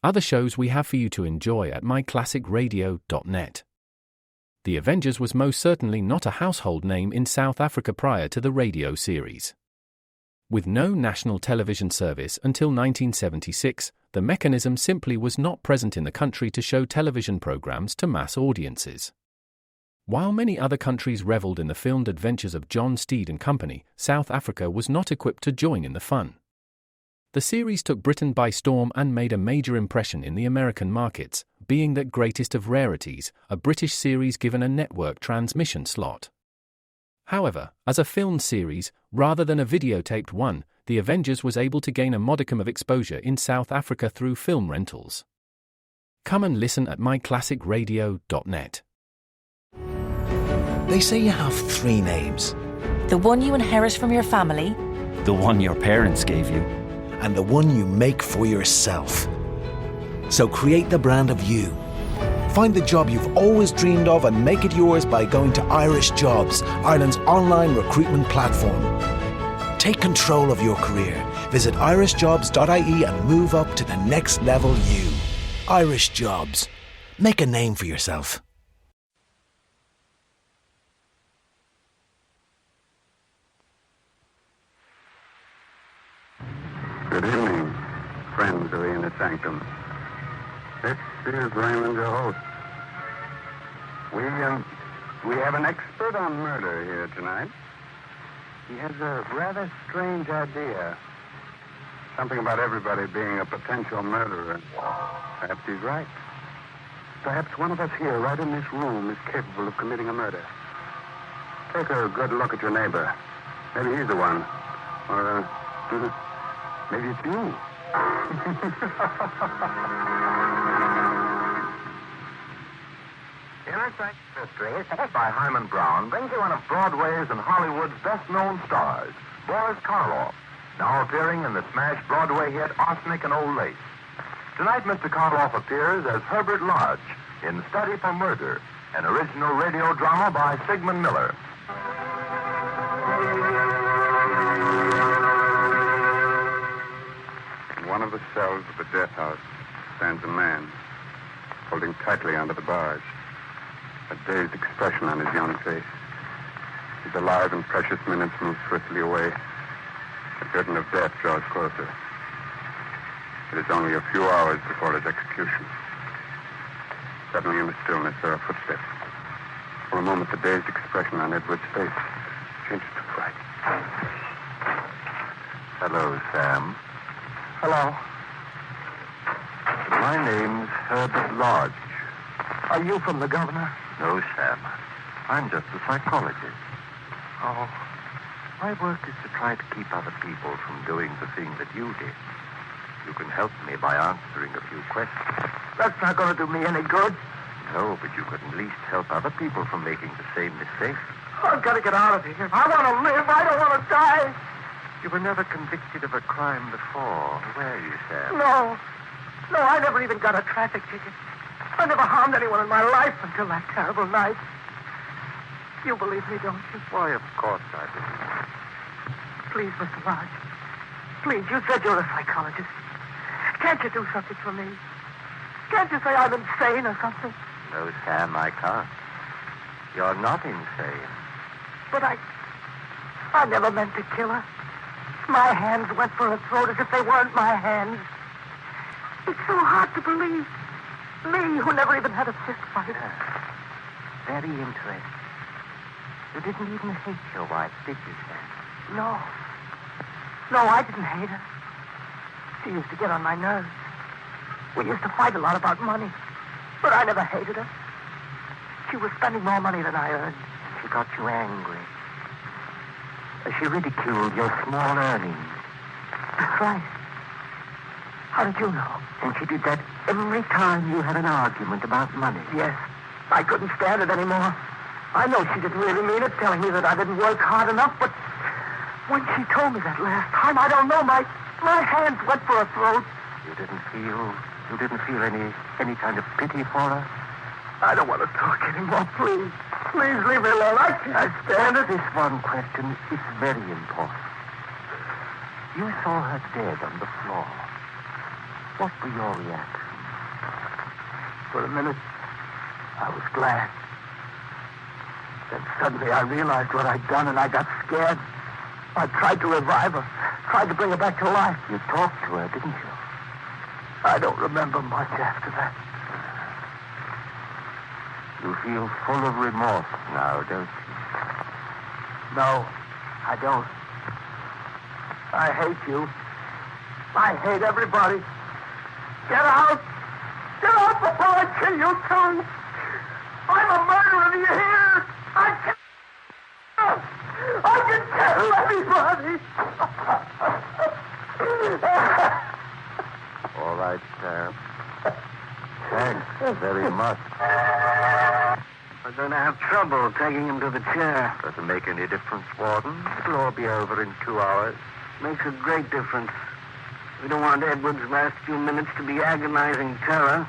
Other shows we have for you to enjoy at myclassicradio.net. The Avengers was most certainly not a household name in South Africa prior to the radio series. With no national television service until 1976, the mechanism simply was not present in the country to show television programs to mass audiences. While many other countries reveled in the filmed adventures of John Steed and company, South Africa was not equipped to join in the fun. The series took Britain by storm and made a major impression in the American markets, being that greatest of rarities, a British series given a network transmission slot. However, as a filmed series, rather than a videotaped one, The Avengers was able to gain a modicum of exposure in South Africa through film rentals. Come and listen at myclassicradio.net. They say you have 3 names. The one you inherit from your family, the one your parents gave you, and the one you make for yourself. So create the brand of you. Find the job you've always dreamed of and make it yours by going to Irish Jobs, Ireland's online recruitment platform. Take control of your career. Visit irishjobs.ie and move up to the next level you. Irish Jobs. Make a name for yourself. Good evening, friends of the Inner Sanctum. This is Raymond, your host. We have an expert on murder here tonight. He has a rather strange idea. Something about everybody being a potential murderer. Perhaps he's right. Perhaps one of us here, right in this room, is capable of committing a murder. Take a good look at your neighbor. Maybe he's the one. Or, maybe it's you. Inner Sanctum Mysteries, by Hyman Brown, brings you one of Broadway's and Hollywood's best-known stars, Boris Karloff, now appearing in the smash Broadway hit Arsenic and Old Lace. Tonight, Mr. Karloff appears as Herbert Lodge in Study for Murder, an original radio drama by Sigmund Miller. In one of the cells of the death house stands a man, holding tightly onto the bars, a dazed expression on his young face. His alive and precious minutes move swiftly away. The curtain of death draws closer. It is only a few hours before his execution. Suddenly in the stillness there are footsteps. For a moment the dazed expression on Edward's face changes to fright. Hello, Sam. Hello. My name's Herbert Lodge. Are you from the governor? No, Sam. I'm just a psychologist. Oh. My work is to try to keep other people from doing the thing that you did. You can help me by answering a few questions. That's not going to do me any good. No, but you could at least help other people from making the same mistake. I've got to get out of here. I want to live. I don't want to die. You were never convicted of a crime before, were you, Sam? No. No, I never even got a traffic ticket. I never harmed anyone in my life until that terrible night. You believe me, don't you? Why, of course I believe. Please, Mr. Lodge. Please, you said you're a psychologist. Can't you do something for me? Can't you say I'm insane or something? No, Sam, I can't. You're not insane. But I never meant to kill her. My hands went for her throat as if they weren't my hands. It's so hard to believe. Me, who never even had a fist fight. Very interesting. You didn't even hate your wife, did you, Sam? No. No, I didn't hate her. She used to get on my nerves. We used to fight a lot about money. But I never hated her. She was spending more money than I earned. She got you angry. She ridiculed your small earnings. That's right. How did you know? And she did that every time you had an argument about money. Yes. I couldn't stand it anymore. I know she didn't really mean it, telling me that I didn't work hard enough, but when she told me that last time, I don't know, my hands went for her throat. You didn't feel any kind of pity for her? I don't want to talk anymore, please. Please leave me alone. I can't stand it. This one question is very important. You saw her dead on the floor. What were your reactions? For a minute, I was glad. Then suddenly I realized what I'd done, and I got scared. I tried to revive her, tried to bring her back to life. You talked to her, didn't you? I don't remember much after that. You feel full of remorse now, don't you? No, I don't. I hate you. I hate everybody. Get out! Get out before I kill you too! I'm a murderer, do you hear? I can kill everybody! All right, Sam. Thanks very much. We're going to have trouble taking him to the chair. Doesn't make any difference, Warden. It'll all be over in 2 hours. Makes a great difference. We don't want Edward's last few minutes to be agonizing terror.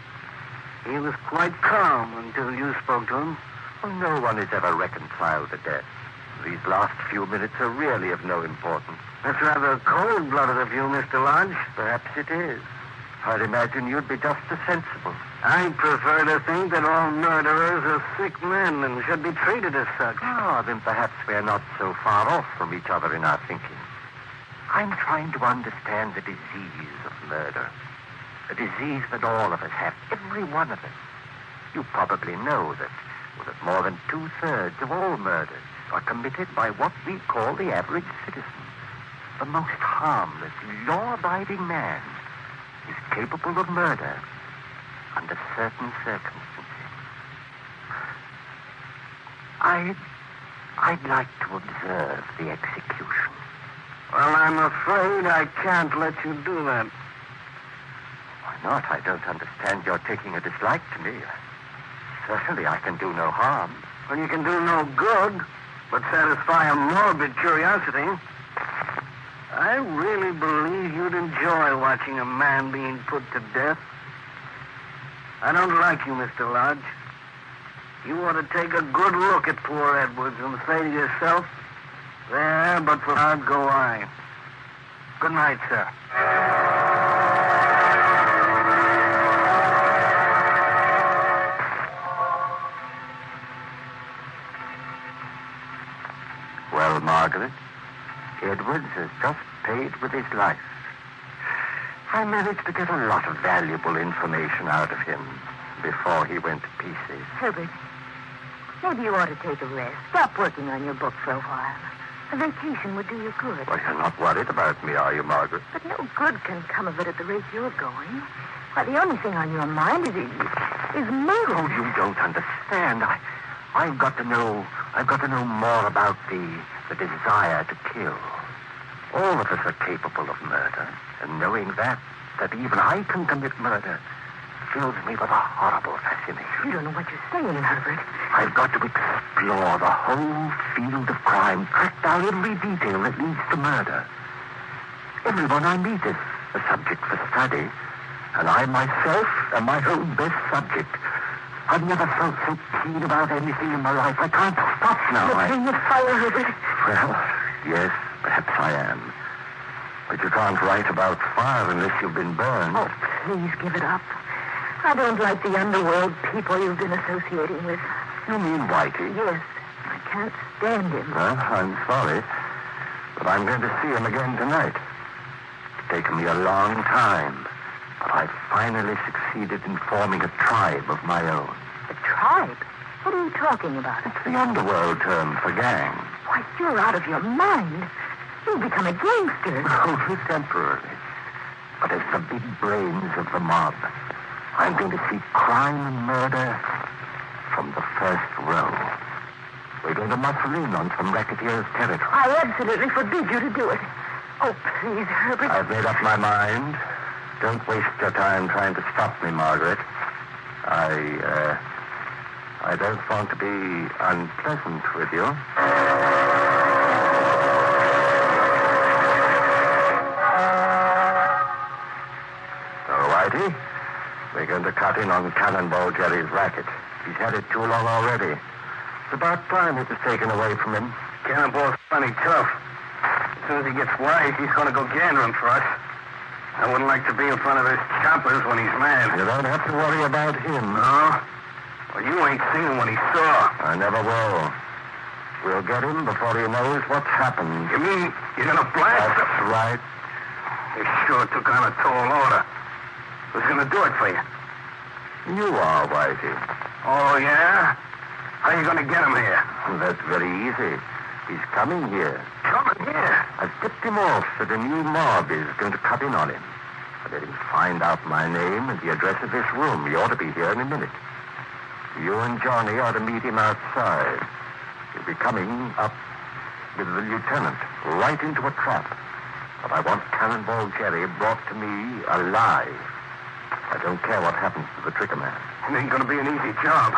He was quite calm until you spoke to him. Well, no one is ever reconciled to death. These last few minutes are really of no importance. That's rather cold-blooded of you, Mr. Lodge. Perhaps it is. I'd imagine you'd be just as sensible. I prefer to think that all murderers are sick men and should be treated as such. Ah, then perhaps we're not so far off from each other in our thinking. I'm trying to understand the disease of murder. A disease that all of us have, every one of us. You probably know that more than 2/3 of all murders are committed by what we call the average citizen. The most harmless, law-abiding man is capable of murder under certain circumstances. I'd like to observe the execution. Well, I'm afraid I can't let you do that. Why not? I don't understand your taking a dislike to me. Certainly I can do no harm. Well, you can do no good, but satisfy a morbid curiosity. I really believe you'd enjoy watching a man being put to death. I don't like you, Mr. Lodge. You ought to take a good look at poor Edwards and say to yourself, there, but for God go I. Good night, sir. Well, Margaret, Edwards has just paid with his life. I managed to get a lot of valuable information out of him before he went to pieces. Herbert, maybe you ought to take a rest. Stop working on your book for a while. A vacation would do you good. Well, you're not worried about me, are you, Margaret? But no good can come of it at the rate you're going. Why, the only thing on your mind is murder. Oh, you don't understand. I've got to know more about the desire to kill. All of us are capable of murder, and knowing that even I can commit murder fills me with a horrible fascination. You don't know what you're saying, Herbert. I've got to explore the whole field of crime, track down every detail that leads to murder. Everyone I meet is a subject for study, and I myself am my own best subject. I've never felt so keen about anything in my life. I can't stop now. You're playing with fire, Herbert. Well, yes, perhaps I am. But you can't write about fire unless you've been burned. Oh, please give it up. I don't like the underworld people you've been associating with. You mean Whitey? Yes. I can't stand him. Well, I'm sorry, but I'm going to see him again tonight. It's taken me a long time, but I've finally succeeded in forming a tribe of my own. A tribe? What are you talking about? It's the underworld term for gang. Why, you're out of your mind. You've become a gangster. Only temporarily. But as the big brains of the mob, I'm going to see crime and murder from the first row. We're going to muscle in on some racketeers' territory. I absolutely forbid you to do it. Oh, please, Herbert. I've made up my mind. Don't waste your time trying to stop me, Margaret. I don't want to be unpleasant with you. So, Whitey, we're going to cut in on Cannonball Jerry's racket. He's had it too long already. It's about time it was taken away from him. Cannonball's plenty tough. As soon as he gets wise, he's going to go gandering for us. I wouldn't like to be in front of his choppers when he's mad. You don't have to worry about him. No? Well, you ain't seen what he saw. I never will. We'll get him before he knows what's happened. You mean you're gonna blast him? That's right. You sure took on a tall order. Who's gonna do it for you? You are, Whitey. Oh, yeah? How you gonna get him here? Well, that's very easy. He's coming here. Coming here? I've tipped him off that a new mob is going to cut in on him. I let him find out my name and the address of this room. He ought to be here in a minute. You and Johnny are to meet him outside. He'll be coming up with the lieutenant right into a trap. But I want Cannonball Jerry brought to me alive. I don't care what happens to the tricker man. It ain't gonna be an easy job.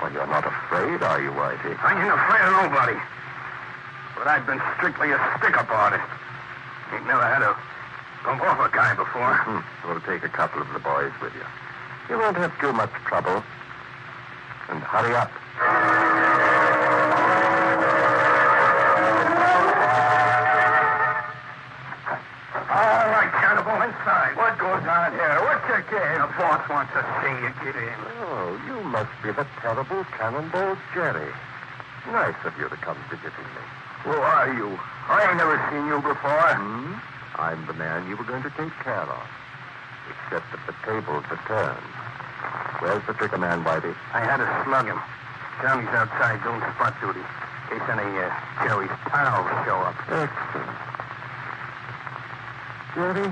Well, you're not afraid, are you, Whitey? I ain't afraid of nobody. But I've been strictly a stick-up artist. Ain't never had a bump off a guy before. We'll take a couple of the boys with you. You won't have too much trouble. And hurry up. All right, Cannibal, inside. What goes on here? What's your game? The boss wants to see you get in. Oh, you must be the terrible Cannonball Jerry. Nice of you to come visiting me. Who are you? I ain't never seen you before. I'm the man you were going to take care of. Except that the tables are turned. Where's the tricker man, Whitey? I had to slug him. Johnny's outside doing spot duty. In case any Jerry's pals show up. Excellent. Jerry,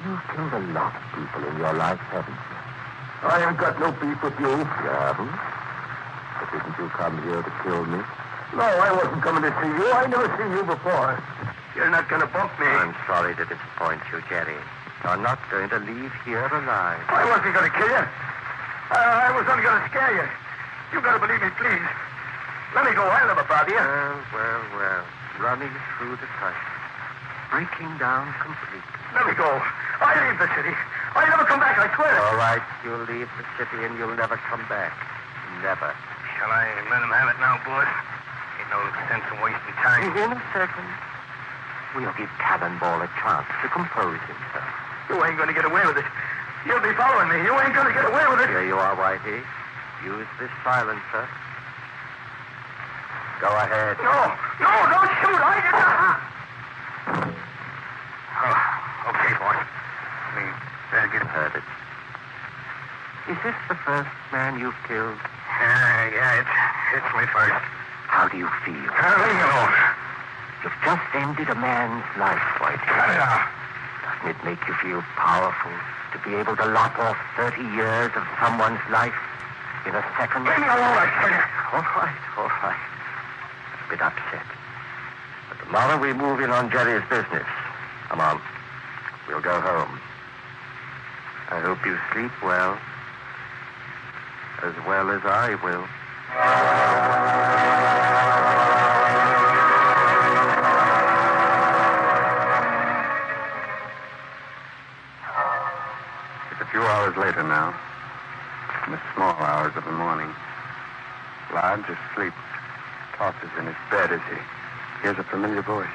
you've killed a lot of people in your life, haven't you? I ain't got no beef with you. You haven't? But didn't you come here to kill me? No, I wasn't coming to see you. I never seen you before. You're not going to bump me. I'm sorry to disappoint you, Jerry. You're not going to leave here alive. I wasn't going to kill you. I was only going to scare you. You got to believe me, please. Let me go. I'll never bother you. Well. Running through the tunnel. Breaking down completely. Let me go. I leave the city. I never come back, I swear. All right, you'll leave the city and you'll never come back. Never. Shall I let him have it now, boss? Ain't no sense in wasting time. In a second. We'll give Cannonball a chance to compose himself. You ain't going to get away with it. You'll be following me. You ain't going to get away with it. Here you are, Whitey. Use this silencer. Go ahead. No, don't shoot. I didn't. Oh, okay, boss. We better get Heard it. Is this the first man you've killed? Yeah, it's my first. How do you feel? Leave me alone. You've just ended a man's life, Whitey. Cut it out. Doesn't it make you feel powerful to be able to lop off 30 years of someone's life in a second? Leave me alone, I tell you. All right. A bit upset. But tomorrow we move in on Jerry's business. Come on. We'll go home. I hope you sleep well. As well as I will. It's a few hours later now. In the small hours of the morning. Lodge asleep. Tosses in his bed as he hears a familiar voice.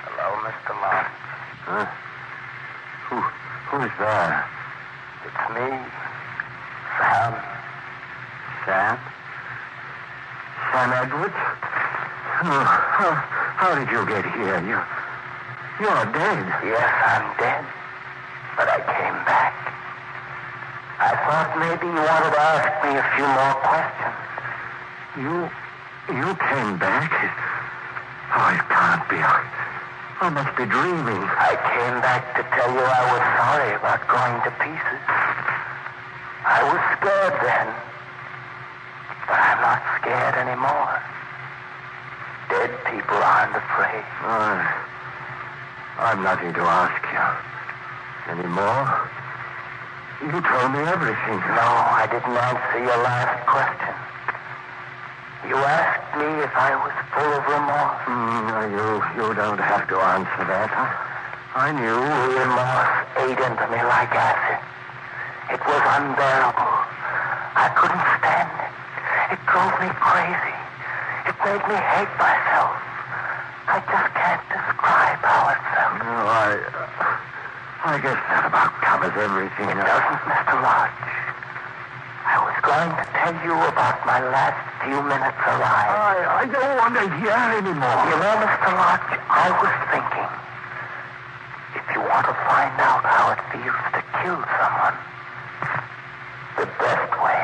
Hello, Mr. Lodge. Huh? Who's there? It's me, Sam. Sam? Sam Edwards? Oh, how did you get here? You're dead. Yes, I'm dead. But I came back. I thought maybe you wanted to ask me a few more questions. You came back? Oh, it can't be. I must be dreaming. I came back to tell you I was sorry about going to pieces. I was scared then. But I'm not scared anymore. Dead people aren't afraid. I'm nothing to ask you. Anymore? You told me everything. No, I didn't answer your last question. You asked me if I was full of remorse. You don't have to answer that. I knew. Remorse ate into me like acid. It was unbearable. I couldn't stand it. It drove me crazy. It made me hate myself. I just can't describe how it felt. I guess that about covers everything. It doesn't, Mr. Lodge. I was going to tell you about my last few minutes alive. I don't want to hear anymore. You know, Mr. Lodge, I was thinking, if you want to find out how it feels to kill someone, the best way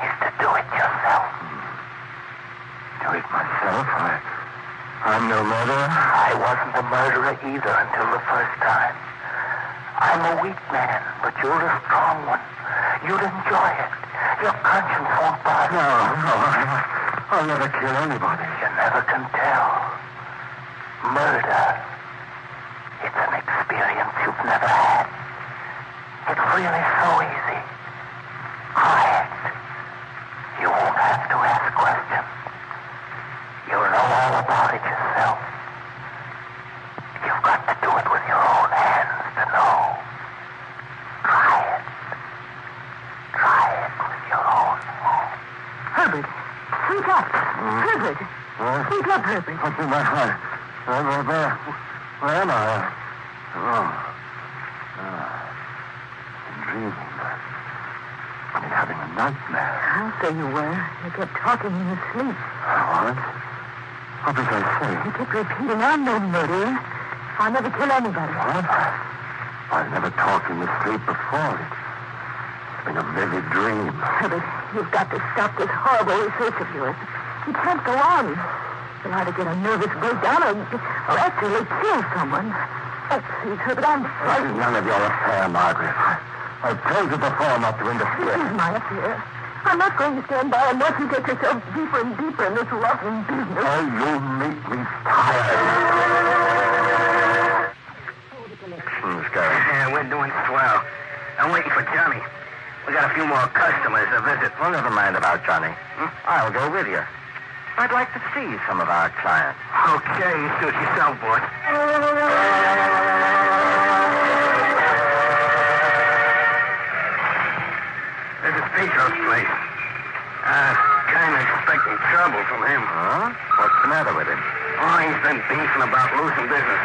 is to do it yourself. Do it myself? I'm no murderer. I wasn't a murderer either until the first time. I'm a weak man, but you're a strong one. You'd enjoy it. Your conscience won't bother. No, I'll never kill anybody. You never can tell. Murder. It's an experience you've never had. It's really so easy. Try it. You won't have to ask questions. You'll know all about it yourself. You've got to do it with your own hands to know. Try it. Try it with your own hands. Herbert, wake up. Herbert. Wake up, Herbert. What's in my heart? Where am I? I'm dreaming. I'm having a nightmare. I'll say you were. You kept talking in your sleep. What? What did I say? You kept repeating, I'm no murderer. I'll never kill anybody. What? I've never talked in the sleep before. It's been a vivid dream. Herbert, you've got to stop this horrible research of yours. You can't go on. You'll either get a nervous breakdown or actually kill someone. Oh, please, Herbert, I'm This frightened. is none of your affair, Margaret. I've told you before not to interfere. This is my affair. I'm not going to stand by and watch you get yourself deeper and deeper in this rotten business. Oh, you make me tired. Connections going. Yeah, we're doing swell. I'm waiting for Johnny. We got a few more customers to visit. Well, never mind about Johnny. I'll go with you. I'd like to see some of our clients. Okay, you suit yourself, boy. This is Petro's place. Kind of expecting trouble from him. Huh? What's the matter with him? Oh, he's been beefing about losing business.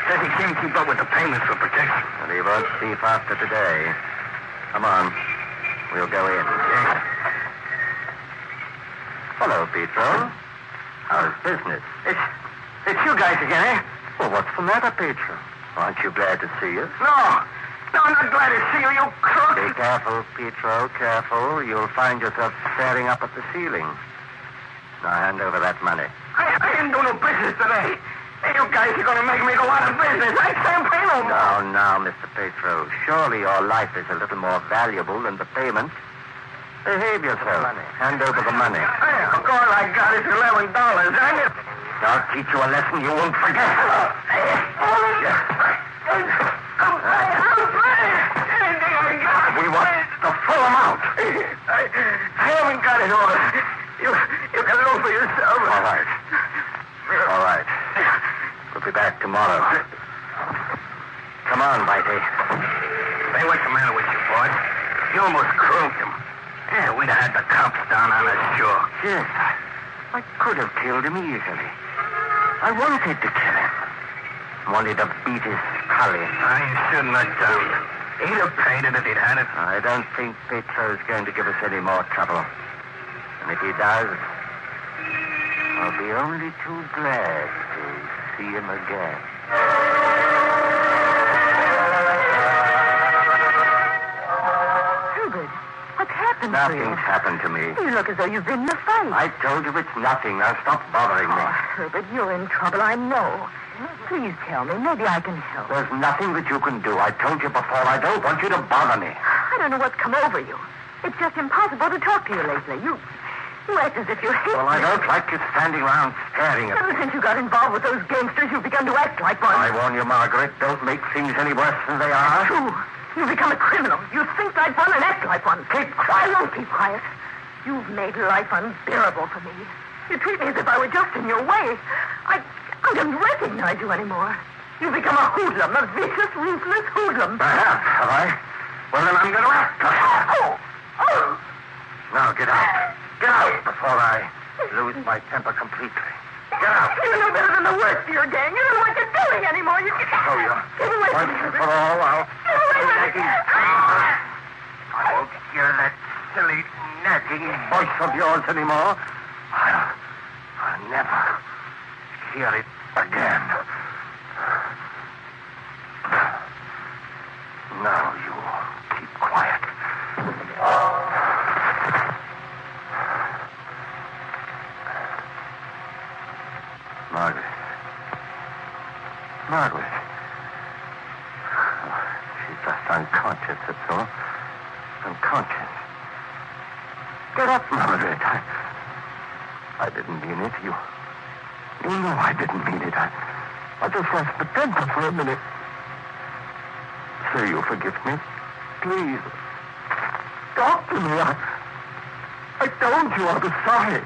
Says he can't keep up with the payments for protection. And he won't beef after today. Come on. We'll go in. Yes. Hello, Petro. How's business? It's you guys again, eh? Well, what's the matter, Petro? Aren't you glad to see us? No, I'm not glad to see you, you crook. Be careful, Petro, careful. You'll find yourself staring up at the ceiling. Now hand over that money. I didn't do no business today. Hey, you guys are going to make me go out of business. I can't pay no more. Now, Mr. Petro. Surely your life is a little more valuable than the payment. Behave yourself. Hand over the money. Hey, all I got is $11. I'll teach you a lesson you won't forget. We want the full amount. I haven't got it all. You can look for yourself. All right. All right. We'll be back tomorrow. Come on, Bitey. Hey, what's the matter with you, boy? You almost croaked him. Yeah, we'd have had the cops down on us, sure. Yes, I could have killed him easily. I wanted to kill him. Wanted to beat his collie. I shouldn't have done. He'd have paid it if he'd had it. I don't think Petro's going to give us any more trouble. And if he does, I'll be only too glad to see him again. Herbert, what's happened to you? Nothing's happened to me. You look as though you've been in a fight. I told you it's nothing. Now stop bothering me. Herbert, you're in trouble, I know. Please tell me. Maybe I can help. There's nothing that you can do. I told you before. I don't want you to bother me. I don't know what's come over you. It's just impossible to talk to you lately. You act as if you hate Well, I me. don't like you standing around staring at Ever me. since you got involved with those gangsters, you've begun to act like one. I warn you, Margaret, don't make things any worse than they are. You've become a criminal. You think like one and act like one. Keep I quiet. won't keep quiet. You've made life unbearable for me. You treat me as if I were just in your way. I don't recognize you anymore. You've become a hoodlum, a vicious, ruthless hoodlum. Perhaps, have I? Well, then I'm going to act. Oh! Now, get out. Get out before I lose my temper completely. Get out. You know better than the worst of your gang. You don't know what you're doing anymore. You Oh, you. Get away from Once me. and for all, I'll... Get away from me. I won't hear that silly, nagging voice of yours anymore. I'll never hear it again. Now you keep quiet. Margaret. She's just unconscious, that's all. Unconscious. Get up, Margaret. I didn't mean it. You know I didn't mean it. I just lost the temper for a minute. Say you forgive me. Please. Talk to me. I told you I was sorry.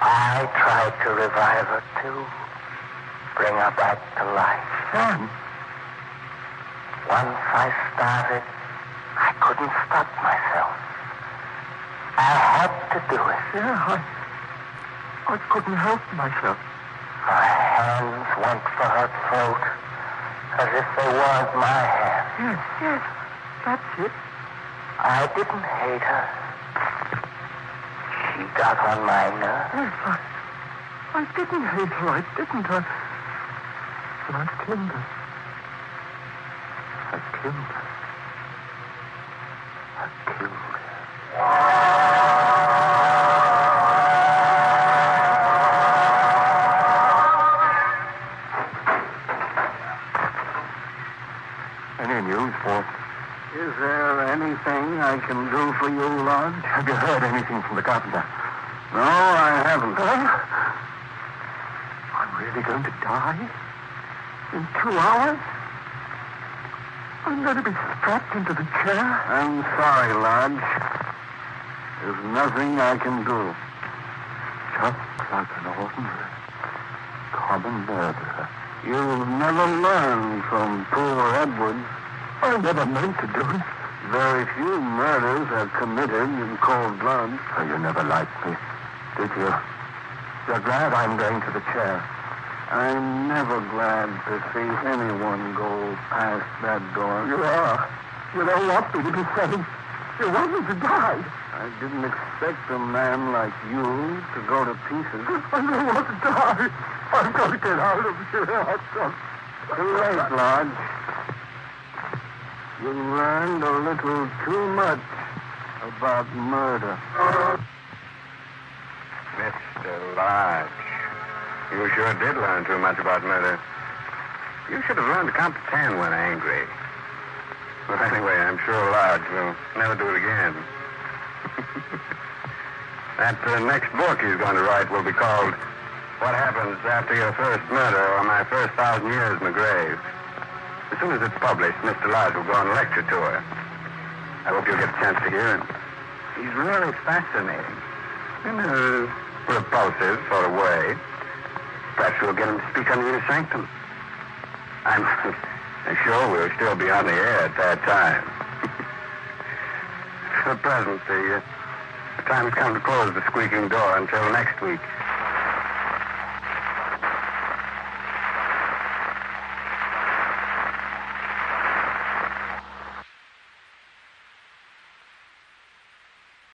I tried to revive her, too. Bring her back to life. Sam. Once I started, I couldn't stop myself. I had to do it. Yeah, I couldn't help myself. My hands went for her throat, as if they weren't my hands. Yes, that's it. I didn't hate her. She got on my nerves. Yes, I didn't hate her, I didn't. But I killed her. I killed her. I killed her. Any news, Walt? Is there anything I can do for you, Lodge? Have you heard anything from the carpenter? No, I haven't. I'm really going to die? In 2 hours? I'm going to be strapped into the chair? I'm sorry, Lodge. There's nothing I can do. Just like an ordinary, common murderer. You've never learned from poor Edwards. I never meant to do it. Very few murders are committed in cold blood. Oh, you never liked me, did you? You're glad I'm going to the chair. I'm never glad to see anyone go past that door. You are. You don't want me to be saved. You want me to die. I didn't expect a man like you to go to pieces. I don't want to die. I've got to get out of here. I've got... Too late, Lodge. You learned a little too much about murder. Mr. Lodge, you sure did learn too much about murder. You should have learned to count to 10 when angry. Well, anyway, I'm sure Lodge will never do it again. That next book he's going to write will be called What Happens After Your First Murder or My First 1,000 Years in the Grave. As soon as it's published, Mr. Lodge will go on lecture tour. I hope you'll get a chance to hear him. He's really fascinating. In a repulsive sort of way. Perhaps we'll get him to speak on the Sanctum. I'm sure we'll still be on the air at that time. For the present, the time has come to close the squeaking door until next week.